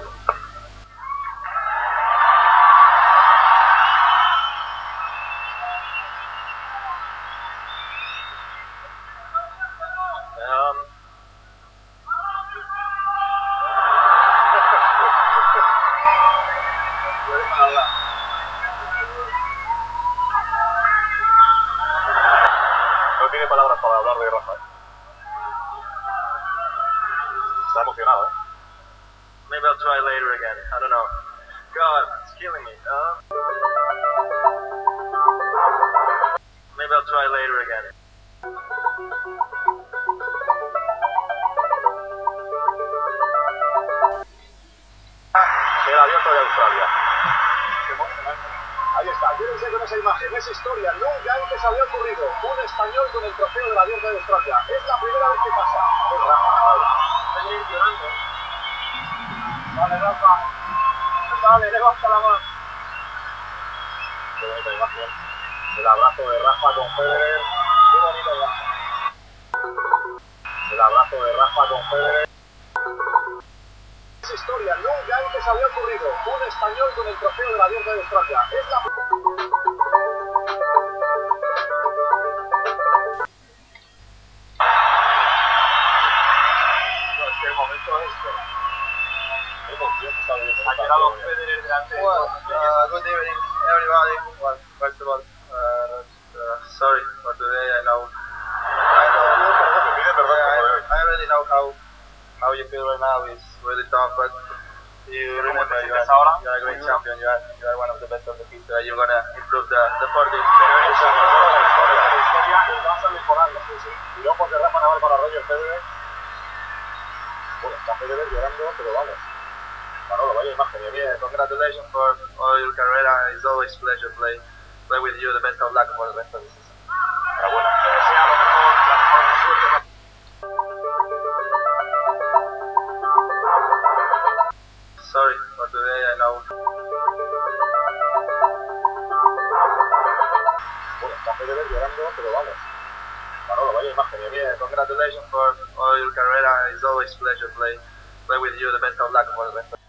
tiempo. No tiene palabras para hablar de Rafa. Está emocionado, ¿eh? Maybe I'll try later again. I don't know. God, it's killing me. Maybe I'll try later again. El abierto de Australia. Ahí está, quédense con esa imagen, esa historia, nunca antes había ocurrido. Un español con el trofeo del Abierto de Australia. Es la primera vez que pasa. Es Rafa Nadal. Estoy llorando. Vale, Rafa. Vale, levanta la mano. Qué bonita imagen. El abrazo de Rafa con Federer. Qué bonita imagen. El abrazo de Rafa con Federer. Esa historia, nunca antes había ocurrido. Un español con el trofeo del Abierto de Australia. Es la El momento este. Qué emoción que está viviendo. ha quedado Federer delante de todos. Good evening, everybody. Well, first of all, sorry for today. I know. I already know how you feel right now. It's really tough, but you remember you are a great champion. You are one of the best of the history. You're gonna improve the 40 Esa federation. la historia y vas a mejorarla. Y ojos de Rafa Nadal para Roger Federer. Bueno, está Federer llorando, pero vale. Manolo, vaya imagen. Yeah, congratulations for all your career. It's always a pleasure play with you. The best of luck for the rest of the season. Enhorabuena. Te desea lo mejor, la mejor suerte. Sorry for today. I know. Bueno, está Federer llorando, pero vale. Manolo, vaya imagen. Yeah, congratulations for all your career. It's always a pleasure play with you. The best of luck for the rest of